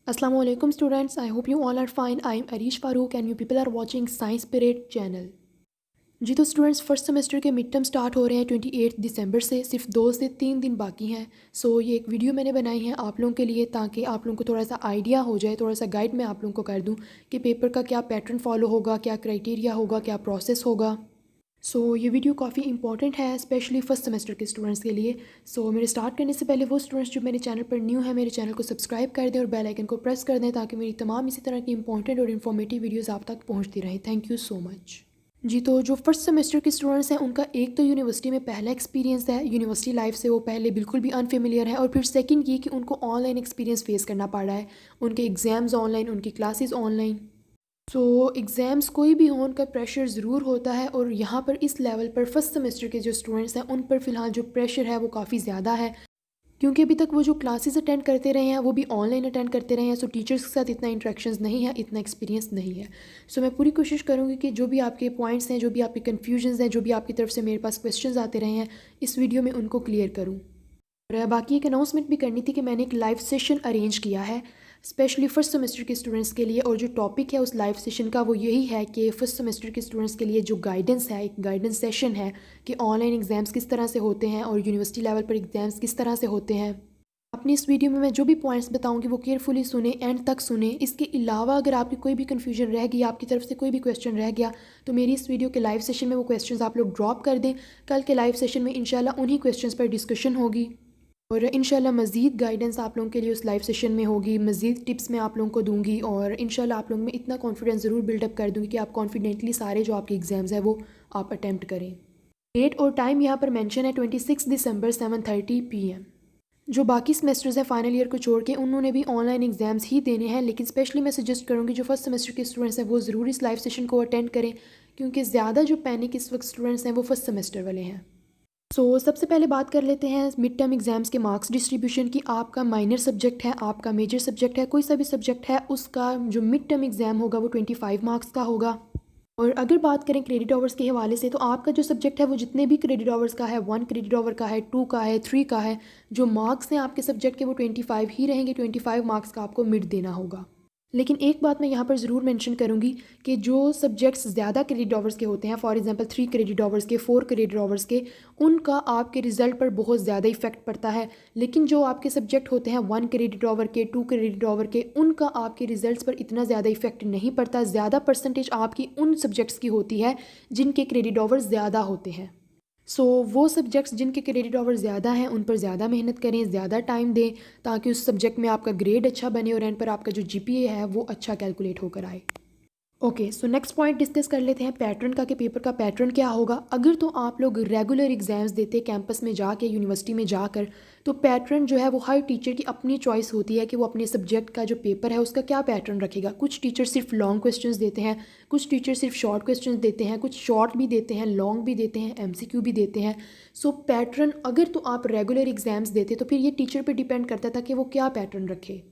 Assalamu alaikum students. I hope you all are fine. I am Arish Farooq and you people are watching Science Spirit channel. जी तो students first semester के mid term start हो रहे हैं 28 दिसंबर से। सिर्फ 2 से 3 दिन बाकी हैं। सो ये एक वीडियो मैंने बनाई है आप लोगों के लिए ताकि आप लोगों को थोड़ा सा आइडिया हो जाए, थोड़ा सा गाइड मैं आप लोगों को कर दूं कि पेपर का क्या पैटर्न फॉलो होगा, क्या क्राइटेरिया होगा, क्या प्रोसेस होगा। ये वीडियो काफ़ी इंपॉर्टेंट है स्पेशली फर्स्ट सेमेस्टर के स्टूडेंट्स के लिए। मेरे स्टार्ट करने से पहले वो स्टूडेंट्स जो मेरे चैनल पर न्यू है मेरे चैनल को सब्सक्राइब कर दें और बेल आइकन को प्रेस कर दें ताकि मेरी तमाम इसी तरह की इंपॉर्टेंट और इन्फॉर्मेटिव वीडियोस आप तक पहुंचती रहें। Thank you so much. जी तो जो फर्स्ट सेमेस्टर के स्टूडेंट्स हैं उनका एक तो यूनिवर्सिटी में पहला एक्सपीरियंस है, यूनिवर्सिटी लाइफ से वो पहले बिल्कुल भी अनफेमिलियर है, और फिर सेकंड ये कि उनको ऑनलाइन एक्सपीरियंस फेस करना पड़ रहा है। उनके एग्ज़ाम्स ऑनलाइन, उनकी क्लासेस ऑनलाइन। एग्ज़ाम्स कोई भी हो उनका प्रेशर ज़रूर होता है, और यहाँ पर इस लेवल पर फर्स्ट सेमेस्टर के जो स्टूडेंट्स हैं उन पर फ़िलहाल जो प्रेशर है वो काफ़ी ज़्यादा है, क्योंकि अभी तक वो जो क्लासेस अटेंड करते रहे हैं वो भी ऑनलाइन अटेंड करते रहे हैं। टीचर्स के साथ इतना इंटरेक्शंस नहीं है, इतना एक्सपीरियंस नहीं है। मैं पूरी कोशिश करूँगी कि जो भी आपके पॉइंट्स हैं, जो भी आपके कन्फ्यूजन्स हैं, जो भी आपकी तरफ से मेरे पास क्वेश्चंस आते रहे हैं, इस वीडियो में उनको क्लियर करूँ। और बाकी एक अनाउंसमेंट भी करनी थी कि मैंने एक लाइव सेशन अरेंज किया है स्पेशली फ़र्स्ट सेमेस्टर के स्टूडेंट्स के लिए, और जो टॉपिक है उस लाइव सेशन का वो यही है कि फ़र्स्ट सेमेस्टर के स्टूडेंट्स के लिए जो गाइडेंस है, एक गाइडेंस सेशन है कि ऑनलाइन एग्ज़ाम्स किस तरह से होते हैं और यूनिवर्सिटी लेवल पर एग्ज़ाम्स किस तरह से होते हैं। अपनी इस वीडियो में मैं जो भी पॉइंट्स बताऊंगी वो केयरफुली सुने, एंड तक सुने। इसके अलावा अगर आपकी कोई भी कन्फ्यूजन रह गई, आपकी तरफ से कोई भी क्वेश्चन रह गया, तो मेरी इस वीडियो के लाइव सेशन में वो क्वेश्चंस आप लोग ड्रॉप कर दें। कल के लाइव सेशन में इंशाल्लाह उन्हीं क्वेश्चंस पर डिस्कशन होगी, और इंशाल्लाह मज़ीद गाइडेंस आप लोगों के लिए उस लाइव सेशन में होगी, मज़ीद टिप्स मैं आप लोगों को दूंगी, और इंशाल्लाह आप लोगों में इतना कॉन्फिडेंस ज़रूर बिल्डअप कर दूंगी कि आप कॉन्फिडेंटली सारे जो आपके एग्ज़ाम्स हैं वो आप अटैम्प्ट करें। डेट और टाइम यहाँ पर मेंशन है 26 दिसंबर 7:30 PM। जो बाकी सेमेस्टर्स हैं फाइनल ईयर को छोड़ के उन्होंने भी ऑनलाइन एग्ज़ाम्स ही देने हैं, लेकिन स्पेशली मैं सजेस्ट करूँगी जो फर्स्ट सेमेस्टर के स्टूडेंट्स हैं वो ज़रूर इस लाइव सेशन को अटेंड करें, क्योंकि ज़्यादा जो पैनिक इस वक्त स्टूडेंट्स हैं वो फर्स्ट सेमेस्टर वाले हैं। सबसे पहले बात कर लेते हैं मिड टर्म एग्ज़ाम्स के मार्क्स डिस्ट्रीब्यूशन की। आपका माइनर सब्जेक्ट है, आपका मेजर सब्जेक्ट है, कोई सा भी सब्जेक्ट है, उसका जो मिड टर्म एग्ज़ाम होगा वो 25 मार्क्स का होगा। और अगर बात करें क्रेडिट आवर्स के हवाले से, तो आपका जो सब्जेक्ट है वो जितने भी क्रेडिट आवर्स का है, 1 क्रेडिट आवर का है, 2 का है, 3 का है, जो मार्क्स हैं आपके सब्जेक्ट के वो 25 ही रहेंगे। 25 मार्क्स का आपको मिड देना होगा। लेकिन एक बात मैं यहाँ पर ज़रूर मेंशन करूँगी कि जो सब्जेक्ट्स ज़्यादा क्रेडिट आवर्स के होते हैं, फॉर एग्जांपल 3 क्रेडिट आवर्स के, 4 क्रेडिट आवर्स के, उनका आपके रिज़ल्ट पर बहुत ज़्यादा इफेक्ट पड़ता है। लेकिन जो आपके सब्जेक्ट होते हैं 1 क्रेडिट आवर के, 2 क्रेडिट आवर के, उनका आपके रिज़ल्ट्स पर इतना ज़्यादा इफेक्ट नहीं पड़ता। ज़्यादा परसेंटेज आपकी उन सब्जेक्ट्स की होती है जिनके क्रेडिट आवर्स ज़्यादा होते हैं। वो सब्जेक्ट्स जिनके क्रेडिट आवर ज़्यादा हैं उन पर ज़्यादा मेहनत करें, ज़्यादा टाइम दें, ताकि उस सब्जेक्ट में आपका ग्रेड अच्छा बने और एंड पर आपका जो जीपीए है वो अच्छा कैलकुलेट होकर आए। ओके, नेक्स्ट पॉइंट डिस्कस कर लेते हैं पैटर्न का, कि पेपर का पैटर्न क्या होगा। अगर तो आप लोग रेगुलर एग्ज़ाम्स देते कैंपस में जाके, यूनिवर्सिटी में जाकर, तो पैटर्न जो है वो हर टीचर की अपनी चॉइस होती है कि वो अपने सब्जेक्ट का जो पेपर है उसका क्या पैटर्न रखेगा। कुछ टीचर सिर्फ लॉन्ग क्वेश्चंस देते हैं, कुछ टीचर सिर्फ शॉर्ट क्वेश्चंस देते हैं, कुछ शॉर्ट भी देते हैं, लॉन्ग भी देते हैं, एमसीक्यू भी देते हैं। पैटर्न अगर तो आप रेगुलर एग्ज़ाम्स देते तो फिर ये टीचर पर डिपेंड करता था कि वो क्या पैटर्न रखे।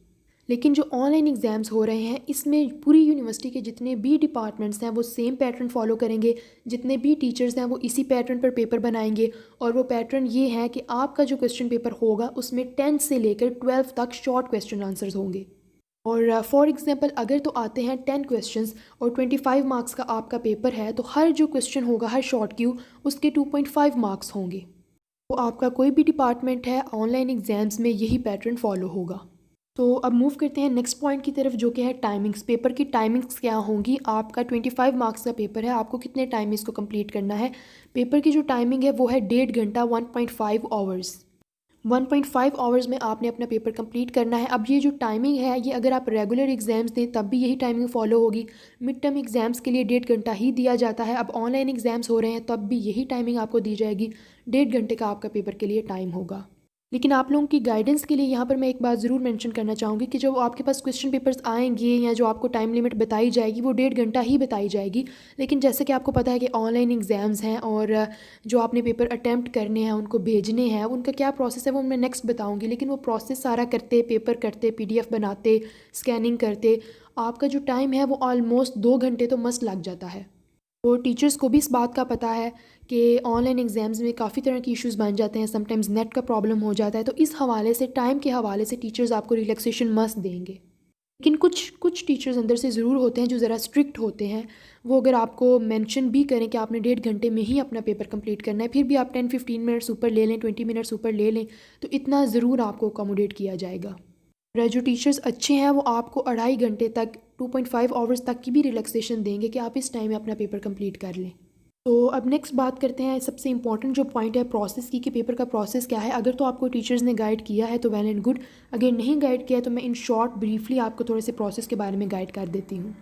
लेकिन जो ऑनलाइन एग्ज़ाम्स हो रहे हैं इसमें पूरी यूनिवर्सिटी के जितने भी डिपार्टमेंट्स हैं वो सेम पैटर्न फॉलो करेंगे, जितने भी टीचर्स हैं वो इसी पैटर्न पर पेपर बनाएंगे। और वो पैटर्न ये है कि आपका जो क्वेश्चन पेपर होगा उसमें 10 से लेकर 12 तक शॉर्ट क्वेश्चन आंसर्स होंगे। और फॉर एग्जांपल अगर तो आते हैं 10 क्वेश्चंस और 25 मार्क्स का आपका पेपर है, तो हर जो क्वेश्चन होगा, हर शॉर्ट क्यू, उसके 2.5 मार्क्स होंगे। तो आपका कोई भी डिपार्टमेंट है ऑनलाइन एग्ज़ाम्स में यही पैटर्न फॉलो होगा। अब मूव करते हैं नेक्स्ट पॉइंट की तरफ, जो कि है टाइमिंग्स। पेपर की टाइमिंग्स क्या होंगी। आपका 25 मार्क्स का पेपर है, आपको कितने टाइम में इसको कंप्लीट करना है। पेपर की जो टाइमिंग है वो है 1.5 घंटा, 1.5 आवर्स। 1.5 आवर्स में आपने अपना पेपर कंप्लीट करना है। अब ये जो टाइमिंग है ये अगर आप रेगुलर एग्ज़ाम्स दें तब भी यही टाइमिंग फॉलो होगी। मिड टर्म एग्ज़ाम्स के लिए 1.5 घंटा ही दिया जाता है। अब ऑनलाइन एग्ज़ाम्स हो रहे हैं तब भी यही टाइमिंग आपको दी जाएगी। 1.5 घंटे का आपका पेपर के लिए टाइम होगा। लेकिन आप लोगों की गाइडेंस के लिए यहाँ पर मैं एक बात ज़रूर मेंशन करना चाहूँगी कि जो आपके पास क्वेश्चन पेपर्स आएंगे या जो आपको टाइम लिमिट बताई जाएगी वो 1.5 घंटा ही बताई जाएगी। लेकिन जैसे कि आपको पता है कि ऑनलाइन एग्ज़ाम्स हैं और जो आपने पेपर अटैम्प्ट करने हैं, उनको भेजने हैं, उनका क्या प्रोसेस है वो मैं नेक्स्ट बताऊँगी। लेकिन वो प्रोसेस सारा करते, पेपर करते, PDF बनाते, स्कैनिंग करते, आपका जो टाइम है वो ऑलमोस्ट 2 घंटे तो मस्ट लग जाता है। और टीचर्स को भी इस बात का पता है कि ऑनलाइन एग्ज़ाम्स में काफ़ी तरह की इश्यूज़ बन जाते हैं, समटाइम्स नेट का प्रॉब्लम हो जाता है। तो इस हवाले से, टाइम के हवाले से टीचर्स आपको रिलैक्सेशन मस्ट देंगे। लेकिन कुछ कुछ टीचर्स अंदर से ज़रूर होते हैं जो ज़रा स्ट्रिक्ट होते हैं। वो अगर आपको मेंशन भी करें कि आपने 1.5 घंटे में ही अपना पेपर कंप्लीट करना है, फिर भी आप 10-15 मिनट्स ऊपर ले लें, 20 मिनट्स ऊपर ले लें, तो इतना ज़रूर आपको अकोमोडेट किया जाएगा। और जो टीचर्स अच्छे हैं वो आपको 2.5 घंटे तक, 2.5 आवर्स तक की भी रिलैक्सेशन देंगे कि आप इस टाइम में अपना पेपर कंप्लीट कर लें। तो अब नेक्स्ट बात करते हैं सबसे इंपॉर्टेंट जो पॉइंट है प्रोसेस की, कि पेपर का प्रोसेस क्या है। अगर तो आपको टीचर्स ने गाइड किया है तो वेल एंड गुड, अगर नहीं गाइड किया है तो मैं इन शॉर्ट ब्रीफली आपको थोड़े से प्रोसेस के बारे में गाइड कर देती हूँ।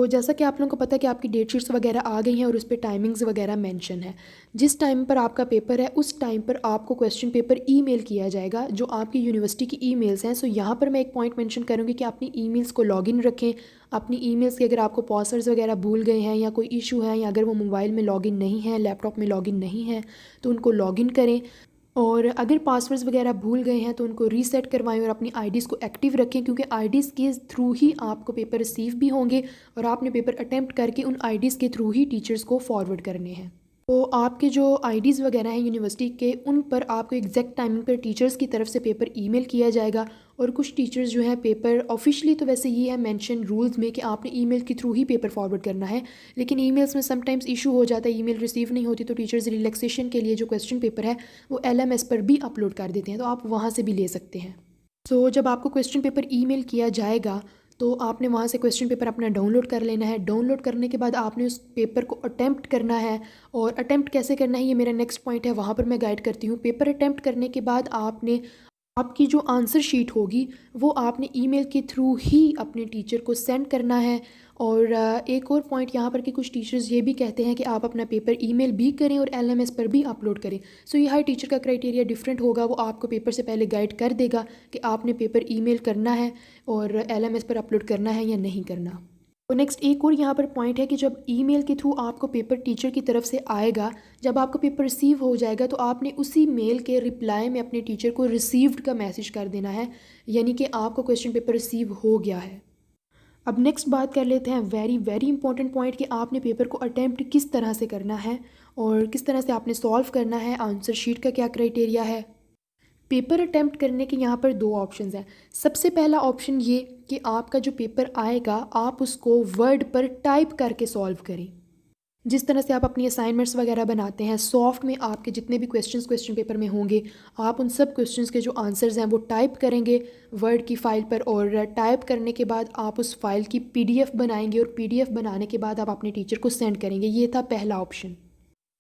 जैसा कि आप लोगों को पता है कि आपकी डेट शीट्स वगैरह आ गई हैं और उस पर टाइमिंग्स वगैरह मेंशन है। जिस टाइम पर आपका पेपर है उस टाइम पर आपको क्वेश्चन पेपर ईमेल किया जाएगा, जो आपकी यूनिवर्सिटी की ईमेल्स हैं। यहाँ पर मैं एक पॉइंट मेंशन करूँगी कि अपनी ईमेल्स को लॉगिन रखें। अपनी ईमेल्स के अगर आपको पासवर्ड्स वगैरह भूल गए हैं या कोई इशू है, या अगर वो मोबाइल में लॉगिन नहीं है, लैपटॉप में लॉगिन नहीं है, तो उनको लॉगिन करें। और अगर पासवर्ड्स वगैरह भूल गए हैं तो उनको रीसेट करवाएं और अपनी आईडीज़ को एक्टिव रखें, क्योंकि आईडीज़ के थ्रू ही आपको पेपर रिसीव भी होंगे और आपने पेपर अटेम्प्ट करके उन आईडीज़ के थ्रू ही टीचर्स को फॉरवर्ड करने हैं। तो आपके जो आईडीज़ वगैरह हैं यूनिवर्सिटी के, उन पर आपको एग्जैक्ट टाइमिंग पर टीचर्स की तरफ से पेपर ईमेल किया जाएगा। और कुछ टीचर्स जो हैं पेपर ऑफिशियली तो वैसे ये है मेंशन रूल्स में कि आपने ईमेल के थ्रू ही पेपर फॉरवर्ड करना है, लेकिन ईमेल्स में समटाइम्स इशू हो जाता है, ईमेल रिसीव नहीं होती, तो टीचर्स रिलैक्सेशन के लिए जो क्वेश्चन पेपर है वो LMS पर भी अपलोड कर देते हैं, तो आप वहाँ से भी ले सकते हैं। जब आपको क्वेश्चन पेपर ईमेल किया जाएगा तो आपने वहाँ से क्वेश्चन पेपर अपना डाउनलोड कर लेना है। डाउनलोड करने के बाद आपने उस पेपर को अटैम्प्ट करना है, और अटैम्प्ट कैसे करना है ये मेरा नेक्स्ट पॉइंट है, वहाँ पर मैं गाइड करती हूँ। पेपर अटैम्प्ट करने के बाद आपने आपकी जो आंसर शीट होगी वो आपने ईमेल के थ्रू ही अपने टीचर को सेंड करना है। और एक और पॉइंट यहाँ पर कि कुछ टीचर्स ये भी कहते हैं कि आप अपना पेपर ईमेल भी करें और LMS पर भी अपलोड करें। ये हर टीचर का क्राइटेरिया डिफरेंट होगा, वो आपको पेपर से पहले गाइड कर देगा कि आपने पेपर ईमेल करना है और LMS पर अपलोड करना है या नहीं करना। तो नेक्स्ट एक और यहाँ पर पॉइंट है कि जब ईमेल के थ्रू आपको पेपर टीचर की तरफ से आएगा, जब आपको पेपर रिसीव हो जाएगा तो आपने उसी मेल के रिप्लाई में अपने टीचर को रिसीव्ड का मैसेज कर देना है, यानी कि आपको क्वेश्चन पेपर रिसीव हो गया है। अब नेक्स्ट बात कर लेते हैं वेरी वेरी इंपॉर्टेंट पॉइंट कि आपने पेपर को अटैम्प्ट किस तरह से करना है और किस तरह से आपने सॉल्व करना है, आंसर शीट का क्या क्राइटेरिया है। पेपर अटैम्प्ट करने के यहाँ पर 2 ऑप्शंस हैं। सबसे पहला ऑप्शन ये कि आपका जो पेपर आएगा आप उसको वर्ड पर टाइप करके सॉल्व करें। जिस तरह से आप अपनी असाइनमेंट्स वगैरह बनाते हैं, सॉफ्ट में आपके जितने भी क्वेश्चंस क्वेश्चन पेपर में होंगे, आप उन सब क्वेश्चंस के जो आंसर्स हैं वो टाइप करेंगे वर्ड की फ़ाइल पर, और टाइप करने के बाद आप उस फाइल की PDF बनाएंगे, और PDF बनाने के बाद आप अपने टीचर को सेंड करेंगे। ये था पहला ऑप्शन।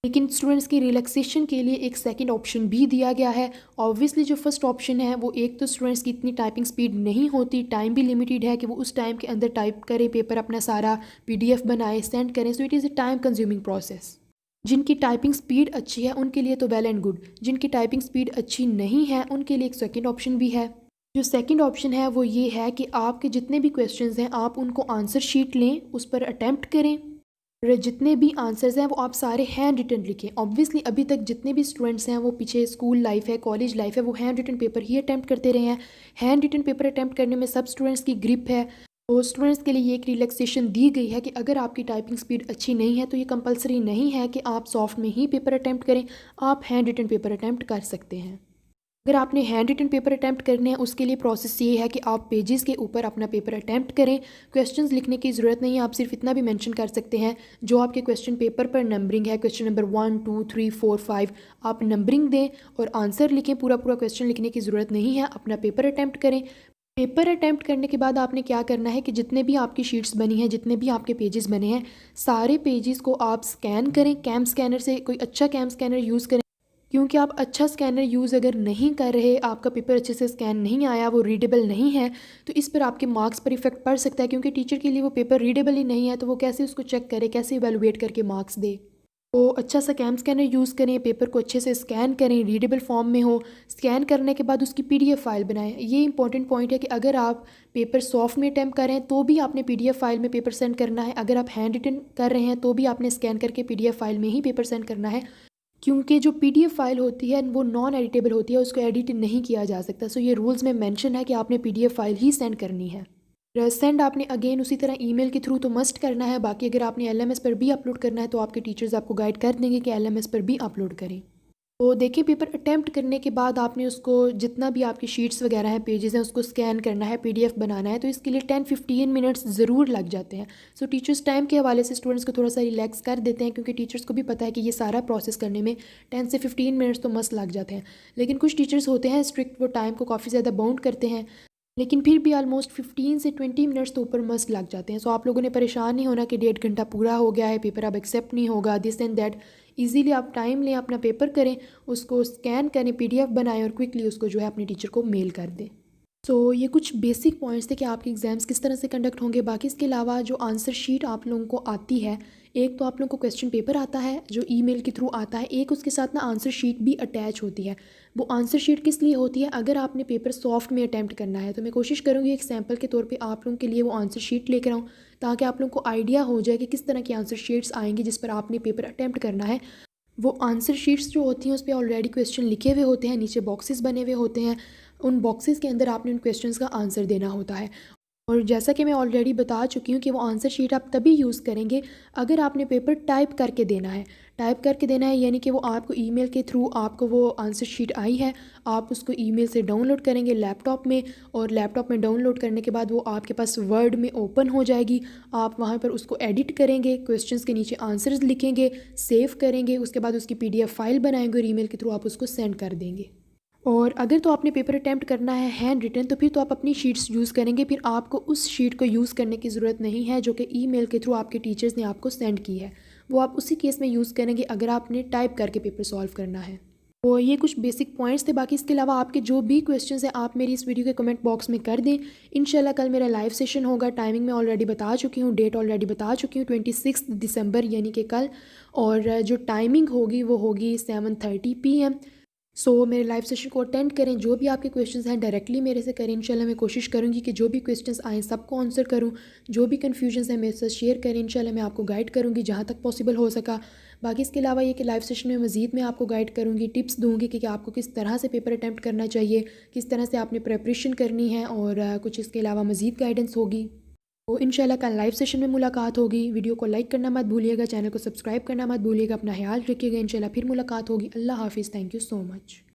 लेकिन स्टूडेंट्स की रिलैक्सेशन के लिए एक सेकंड ऑप्शन भी दिया गया है। ऑब्वियसली जो फर्स्ट ऑप्शन है वो, एक तो स्टूडेंट्स की इतनी टाइपिंग स्पीड नहीं होती, टाइम भी लिमिटेड है कि वो उस टाइम के अंदर टाइप करें, पेपर अपना सारा PDF बनाए, सेंड करें, it is a time consuming process. जिनकी टाइपिंग स्पीड अच्छी है उनके लिए तो वेल एंड गुड, जिनकी टाइपिंग स्पीड अच्छी नहीं है उनके लिए एक सेकेंड ऑप्शन भी है। जो सेकंड ऑप्शन है वो ये है कि आपके जितने भी क्वेश्चंस हैं आप उनको आंसर शीट लें, उस पर अटैम्प्ट करें, और जितने भी आंसर्स हैं वो आप सारे हैंड रिटन लिखें। ऑब्वियसली अभी तक जितने भी स्टूडेंट्स हैं वो पीछे स्कूल लाइफ है, कॉलेज लाइफ है, वो हैंड रिटन पेपर ही अटैम्प्ट करते रहे हैं। हैंड रिटन पेपर अटैम्प्ट करने में सब स्टूडेंट्स की ग्रिप है। तो स्टूडेंट्स के लिए ये एक रिलैक्सेशन दी गई है कि अगर आपकी टाइपिंग स्पीड अच्छी नहीं है तो ये कंपलसरी नहीं है कि आप सॉफ्ट में ही पेपर अटैम्प्ट करें, आप हैंड रिटन पेपर अटैम्प्ट कर सकते हैं। अगर आपने हैंड रिटन पेपर अटैम्प्ट करने हैं उसके लिए प्रोसेस ये है कि आप पेजेस के ऊपर अपना पेपर अटैम्प्ट करें। क्वेश्चंस लिखने की ज़रूरत नहीं है, आप सिर्फ इतना भी मेंशन कर सकते हैं जो आपके क्वेश्चन पेपर पर नंबरिंग है, क्वेश्चन नंबर 1 2 3 4 5, आप नंबरिंग दें और आंसर लिखें। पूरा पूरा क्वेश्चन लिखने की ज़रूरत नहीं है, अपना पेपर अटैम्प्ट करें। पेपर अटैम्प्ट करने के बाद आपने क्या करना है कि जितने भी आपकी शीट्स बनी हैं, जितने भी आपके पेजेस बने हैं, सारे पेजेस को आप स्कैन करें। कैम स्कैनर से, कोई अच्छा कैम स्कैनर यूज़ करें, क्योंकि आप अच्छा स्कैनर यूज़ अगर नहीं कर रहे, आपका पेपर अच्छे से स्कैन नहीं आया, वो रीडेबल नहीं है, तो इस पर आपके मार्क्स पर इफेक्ट पड़ सकता है। क्योंकि टीचर के लिए वो पेपर रीडेबल ही नहीं है तो वो कैसे उसको चेक करे, कैसे इवेलुएट करके मार्क्स दे। तो अच्छा सा कैम स्कैनर यूज़ करें, पेपर को अच्छे से स्कैन करें, रीडेबल फॉर्म में हो। स्कैन करने के बाद उसकी PDF फाइल बनाएं। ये इंपॉर्टेंट पॉइंट है कि अगर आप पेपर सॉफ्ट में अटैम्प्ट कर रहे हैं तो भी आपने PDF फाइल में पेपर सेंड करना है, अगर आप हैंड रिटन कर रहे हैं तो भी आपने स्कैन करके PDF फाइल में ही पेपर सेंड करना है। क्योंकि जो PDF फाइल होती है वो नॉन एडिटेबल होती है, उसको एडिट नहीं किया जा सकता। ये रूल्स में मेंशन है कि आपने PDF फाइल ही सेंड करनी है। सेंड आपने अगेन उसी तरह ईमेल के थ्रू तो मस्ट करना है। बाकी अगर आपने LMS पर भी अपलोड करना है तो आपके टीचर्स आपको गाइड कर देंगे कि LMS पर भी अपलोड करें। तो देखिए पेपर अटैम्प्ट करने के बाद आपने उसको जितना भी आपकी शीट्स वगैरह हैं पेजेस हैं उसको स्कैन करना है पीडीएफ बनाना है तो इसके लिए 10-15 मिनट्स ज़रूर लग जाते हैं। सो टीचर्स टाइम के हवाले से स्टूडेंट्स को थोड़ा सा रिलैक्स कर देते हैं क्योंकि टीचर्स को भी पता है कि ये सारा प्रोसेस करने में 10 से 15 मिनट्स तो मस्त लग जाते हैं। लेकिन कुछ टीचर्स होते हैं स्ट्रिक्ट, वो टाइम को काफ़ी ज़्यादा बाउंड करते हैं, लेकिन फिर भी ऑलमोस्ट 15 से 20 मिनट्स तो ऊपर मस्त लग जाते हैं। सो आप लोगों ने परेशान नहीं होना कि 1.5 घंटा पूरा हो गया है, पेपर अब एक्सेप्ट नहीं होगा, दिस एंड दैट। इजीली आप टाइम लें, अपना पेपर करें, उसको स्कैन करें, पीडीएफ बनाएं और क्विकली उसको जो है अपने टीचर को मेल कर दें। सो ये कुछ बेसिक पॉइंट्स थे कि आपके एग्ज़ाम्स किस तरह से कंडक्ट होंगे। बाकी इसके अलावा जो आंसर शीट आप लोगों को आती है, एक तो आप लोगों को क्वेश्चन पेपर आता है जो ईमेल के थ्रू आता है, एक उसके साथ ना आंसर शीट भी अटैच होती है। वो आंसर शीट किस लिए होती है, अगर आपने पेपर सॉफ्ट में अटैम्प्ट करना है तो मैं कोशिश करूँगी एक सैम्पल के तौर पे आप लोगों के लिए वो आंसर शीट लेकर आऊँ ताकि आप लोगों को आइडिया हो जाए कि किस तरह की आंसर शीट्स आएंगी जिस पर आपने पेपर अटैम्प्ट करना है। वो आंसर शीट्स जो होती हैं उस पे ऑलरेडी क्वेश्चन लिखे हुए होते हैं, नीचे बॉक्सेस बने हुए होते हैं, उन बॉक्सेस के अंदर आपने उन क्वेश्चंस का आंसर देना होता है। और जैसा कि मैं ऑलरेडी बता चुकी हूँ कि वो आंसर शीट आप तभी यूज़ करेंगे अगर आपने पेपर टाइप करके देना है। टाइप करके देना है यानी कि वो आपको ईमेल के थ्रू आपको वो आंसर शीट आई है, आप उसको ईमेल से डाउनलोड करेंगे लैपटॉप में, और लैपटॉप में डाउनलोड करने के बाद वो आपके पास वर्ड में ओपन हो जाएगी। आप वहाँ पर उसको एडिट करेंगे, क्वेश्चंस के नीचे आंसर्स लिखेंगे, सेव करेंगे, उसके बाद उसकी पीडीएफ फाइल बनाएंगे और ईमेल के थ्रू आप उसको सेंड कर देंगे। और अगर तो आपने पेपर अटैम्प्ट करना है हैंड रिटन तो फिर तो आप अपनी शीट्स यूज़ करेंगे, फिर आपको उस शीट को यूज़ करने की ज़रूरत नहीं है जो कि ईमेल के थ्रू आपके टीचर्स ने आपको सेंड की है। वो आप उसी केस में यूज़ करेंगे अगर आपने टाइप करके पेपर सॉल्व करना है। तो ये कुछ बेसिक पॉइंट्स थे। बाकी इसके अलावा आपके जो भी क्वेश्चंस हैं आप मेरी इस वीडियो के कमेंट बॉक्स में कर दें। इंशाल्लाह कल मेरा लाइव सेशन होगा, टाइमिंग मैं ऑलरेडी बता चुकी हूँ, डेट ऑलरेडी बता चुकी हूँ, 26 दिसंबर यानी कि कल। और जो टाइमिंग होगी वो होगी 7:30 PM। सो मेरे लाइव सेशन को अटेंड करें, जो भी आपके क्वेश्चंस हैं डायरेक्टली मेरे से करें। इंशाल्लाह मैं कोशिश करूँगी कि जो भी क्वेश्चंस आएँ सबको आंसर करूँ, जो भी कन्फ्यूजन्स हैं मेरे साथ शेयर करें, इंशाल्लाह मैं आपको गाइड करूँगी जहाँ तक पॉसिबल हो सका। बाकी इसके अलावा ये कि लाइव सेशन में मज़ीद मैं आपको गाइड करूँगी, टिप्स दूँगी कि आपको किस तरह से पेपर अटैम्प्ट करना चाहिए, किस तरह से आपने प्रेपरेशन करनी है, और कुछ इसके अलावा मज़ीद गाइडेंस होगी। तो इंशाल्लाह कल लाइव सेशन में मुलाकात होगी। वीडियो को लाइक करना मत भूलिएगा, चैनल को सब्सक्राइब करना मत भूलिएगा, अपना ख्याल रखिएगा। इंशाल्लाह फिर मुलाकात होगी। अल्लाह हाफिज़, थैंक यू सो मच।